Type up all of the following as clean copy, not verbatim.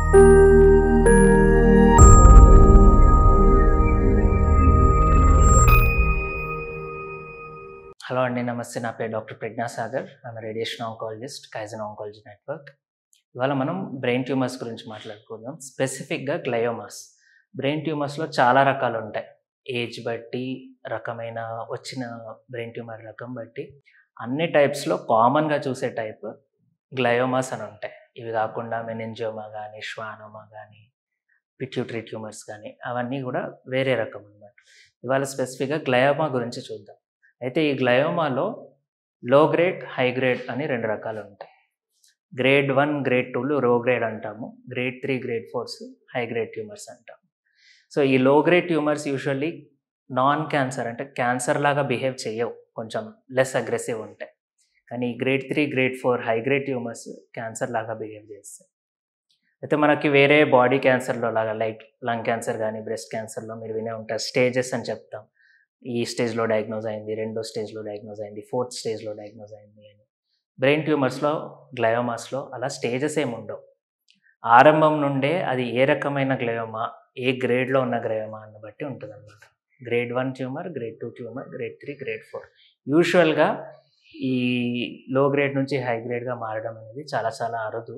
Hello అండి, నమస్తే. నా పేరు doctor Pragya Sagar. I am radiation oncologist, Kaizen oncology network. ఇవాళ మనం బ్రెయిన్ ట్యూమర్స్ గురించి మాట్లాడుకుందాం. స్పెసిఫిక్గా గ్లయోమాస్. బ్రెయిన్ ట్యూమర్స్లో చాలా రకాలు ఉంటాయి. ఏజ్ బట్టి, రకమైన వచ్చిన బ్రెయిన్ ట్యూమర్ రకం బట్టి అన్ని టైప్స్లో కామన్గా చూసే టైప్ గ్లయోమాస్ అని ఉంటాయి. ఇవి కాకుండా మెనింజియోమా కానీ, శ్వానోమా కానీ, పిట్యూటరీ ట్యూమర్స్ కానీ, అవన్నీ కూడా వేరే రకం అన్నమాట. ఇవాళ స్పెసిఫిక్గా గ్లయోమా గురించి చూద్దాం. అయితే ఈ గ్లయోమాలో లో గ్రేడ్, హై గ్రేడ్ అని 2 రకాలు ఉంటాయి. గ్రేడ్ 1, గ్రేడ్ 2లు లో గ్రేడ్ అంటాము. గ్రేడ్ 3, గ్రేడ్ 4స్ హై గ్రేడ్ ట్యూమర్స్ అంటాము. సో ఈ లో grade tumours usually non cancer, అంటే క్యాన్సర్ లాగా బిహేవ్ చేయవు, కొంచెం లెస్ అగ్రెసివ్ ఉంటాయి. కానీ ఈ grade 3, grade 4 high grade tumours cancer లాగా బిహేవ్ చేస్తాయి. అయితే మనకి వేరే బాడీ క్యాన్సర్లో లాగా, లైక్ లంగ్ క్యాన్సర్ కానీ, బ్రెస్ట్ క్యాన్సర్లో మీరు వినే ఉంటారు, స్టేజెస్ అని చెప్తాం. ఈ స్టేజ్లో డయాగ్నోజ్ అయింది, 2వ స్టేజ్లో డయాగ్నోజ్ అయింది, 4th స్టేజ్లో డయాగ్నోజ్ అయింది అని. బ్రెయిన్ ట్యూమర్స్లో, గ్లయోమాస్లో అలా స్టేజెస్ ఏమి ఉండవు. ఆరంభం నుండే అది ఏ రకమైన గ్లయోమా, ఏ గ్రేడ్లో ఉన్న గ్లయోమా అన్న బట్టి ఉంటుంది అన్నమాట. Grade 1 tumour, grade 2 tumour, grade 3, grade 4. యూజువల్గా ఈ లో గ్రేడ్ నుంచి హై గ్రేడ్గా మారడం అనేది చాలా చాలా అరుదు.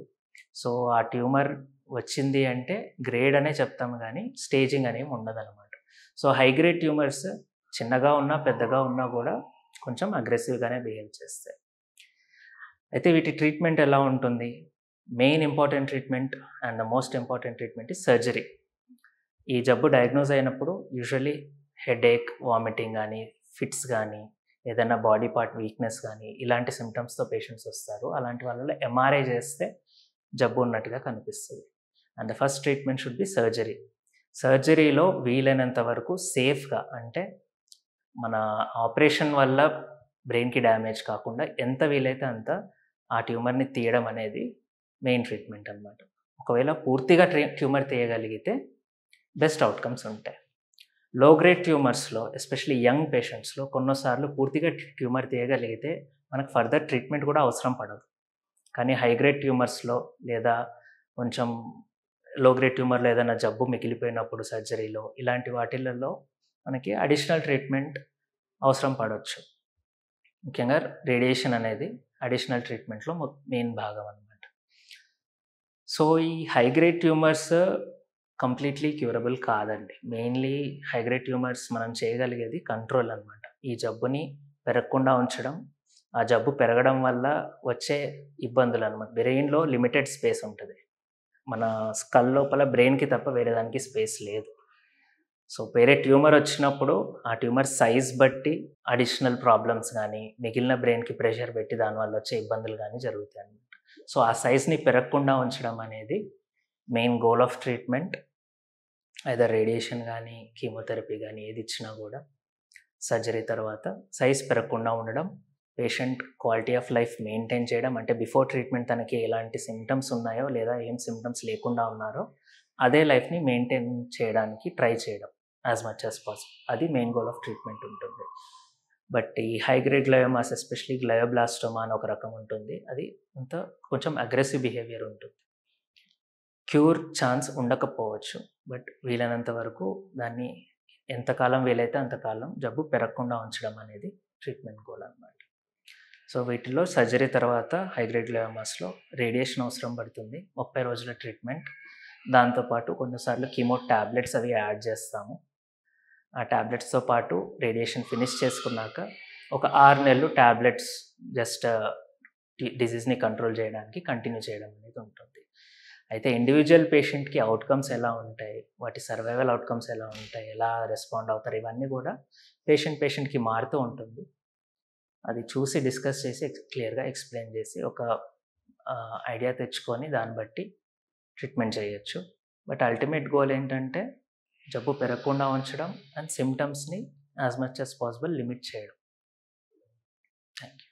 సో ఆ ట్యూమర్ వచ్చింది అంటే గ్రేడ్ అనే చెప్తాము, కానీ స్టేజింగ్ అనేవి ఉండదన్నమాట. సో హై గ్రేడ్ ట్యూమర్స్ చిన్నగా ఉన్నా, పెద్దగా ఉన్నా కూడా కొంచెం అగ్రెసివ్గానే బిహేవ్ చేస్తాయి. అయితే వీటి ట్రీట్మెంట్ ఎలా ఉంటుంది? Main important treatment and the most important treatment is surgery. ఈ జబ్బు డయాగ్నోజ్ అయినప్పుడు యూజువల్లీ హెడేక్, వామిటింగ్ కానీ, ఫిట్స్ కానీ, ఏదైనా బాడీ పార్ట్ వీక్నెస్ కానీ, ఇలాంటి సిమ్టమ్స్తో పేషెంట్స్ వస్తారు. అలాంటి వాళ్ళలో ఎంఆర్ఐ చేస్తే జబ్బు ఉన్నట్టుగా కనిపిస్తుంది. And the first treatment should be surgery. సర్జరీలో వీలైనంత వరకు సేఫ్గా, అంటే మన ఆపరేషన్ వల్ల బ్రెయిన్కి డ్యామేజ్ కాకుండా ఎంత వీలైతే అంత ఆ ట్యూమర్ని తీయడం అనేది మెయిన్ ట్రీట్మెంట్ అన్నమాట. ఒకవేళ పూర్తిగా ట్యూమర్ తీయగలిగితే బెస్ట్ అవుట్కమ్స్ ఉంటాయి. లో గ్రేడ్ ట్యూమర్స్లో, ఎస్పెషల్లీ యంగ్ పేషెంట్స్లో కొన్నిసార్లు పూర్తిగా ట్యూమర్ తీయగలిగితే మనకు ఫర్దర్ ట్రీట్మెంట్ కూడా అవసరం పడదు. కానీ హై గ్రేడ్ ట్యూమర్స్లో, లేదా కొంచెం లో గ్రేడ్ ట్యూమర్లో ఏదైనా జబ్బు మిగిలిపోయినప్పుడు సర్జరీలో, ఇలాంటి వాటిలలో మనకి అడిషనల్ ట్రీట్మెంట్ అవసరం పడవచ్చు. ముఖ్యంగా రేడియేషన్ అనేది అడిషనల్ ట్రీట్మెంట్లో మెయిన్ భాగం అన్నమాట. సో ఈ high grade tumours completely curable కాదండి. మెయిన్లీ హై గ్రేడ్ ట్యూమర్స్ మనం చేయగలిగేది కంట్రోల్ అన్నమాట. ఈ జబ్బుని పెరగకుండా ఉంచడం, ఆ జబ్బు పెరగడం వల్ల వచ్చే ఇబ్బందులు అన్నమాట. బ్రెయిన్లో లిమిటెడ్ స్పేస్ ఉంటుంది. మన స్కల్ లోపల బ్రెయిన్కి తప్ప వేరే దానికి స్పేస్ లేదు. సో వేరే ట్యూమర్ వచ్చినప్పుడు ఆ ట్యూమర్ సైజ్ బట్టి అడిషనల్ ప్రాబ్లమ్స్ కానీ, మిగిలిన బ్రెయిన్కి ప్రెషర్ పెట్టి దానివల్ల వచ్చే ఇబ్బందులు కానీ జరుగుతాయి అన్నమాట. సో ఆ సైజ్ని పెరగకుండా ఉంచడం అనేది main goal of treatment. Either radiation కానీ, కీమోథెరపీ కానీ ఏది ఇచ్చినా కూడా సర్జరీ తర్వాత సైజ్ పెరగకుండా ఉండడం, patient quality of life maintain చేయడం, అంటే బిఫోర్ ట్రీట్మెంట్ తనకి ఎలాంటి సిమ్టమ్స్ ఉన్నాయో లేదా ఏం సిమ్టమ్స్ లేకుండా ఉన్నారో అదే లైఫ్ని మెయింటైన్ చేయడానికి ట్రై చేయడం యాజ్ మచ్ యాజ్ పాసిబుల్. అది మెయిన్ గోల్ ఆఫ్ ట్రీట్మెంట్ ఉంటుంది. బట్ ఈ హై గ్రేడ్ గ్లయోమాస్, ఎస్పెషలీ గ్లయోబ్లాస్టోమా అని ఒక రకం ఉంటుంది. అది అంత కొంచెం అగ్రెసివ్ బిహేవియర్ ఉంటుంది. క్యూర్ ఛాన్స్ ఉండకపోవచ్చు, బట్ వీలైనంత వరకు దాన్ని ఎంతకాలం వీలైతే అంతకాలం జబ్బు పెరగకుండా ఉంచడం అనేది ట్రీట్మెంట్ గోల్ అన్నమాట. సో వీటిలో సర్జరీ తర్వాత హై గ్రేడ్ గ్లయోమాస్లో రేడియేషన్ అవసరం పడుతుంది, 30 రోజుల ట్రీట్మెంట్. దాంతోపాటు కొన్నిసార్లు కీమో ట్యాబ్లెట్స్ అవి యాడ్ చేస్తాము. ఆ ట్యాబ్లెట్స్తో పాటు రేడియేషన్ ఫినిష్ చేసుకున్నాక ఒక 6 నెలలు ట్యాబ్లెట్స్ జస్ట్ డిసీజ్ని కంట్రోల్ చేయడానికి కంటిన్యూ చేయడం అనేది ఉంటుంది. అయితే ఇండివిజువల్ పేషెంట్కి అవుట్కమ్స్ ఎలా ఉంటాయి, వాటి సర్వైవల్ అవుట్కమ్స్ ఎలా ఉంటాయి, ఎలా రెస్పాండ్ అవుతారు, ఇవన్నీ కూడా పేషెంట్కి మారుతూ ఉంటుంది. అది చూసి డిస్కస్ చేసి క్లియర్గా ఎక్స్ప్లెయిన్ చేసి ఒక ఐడియా తెచ్చుకొని దాన్ని బట్టి ట్రీట్మెంట్ చేయొచ్చు. బట్ అల్టిమేట్ గోల్ ఏంటంటే జబ్బు పెరగకుండా ఉంచడం అండ్ సిమ్టమ్స్ని as much as possible limit చేయడం. Thank you.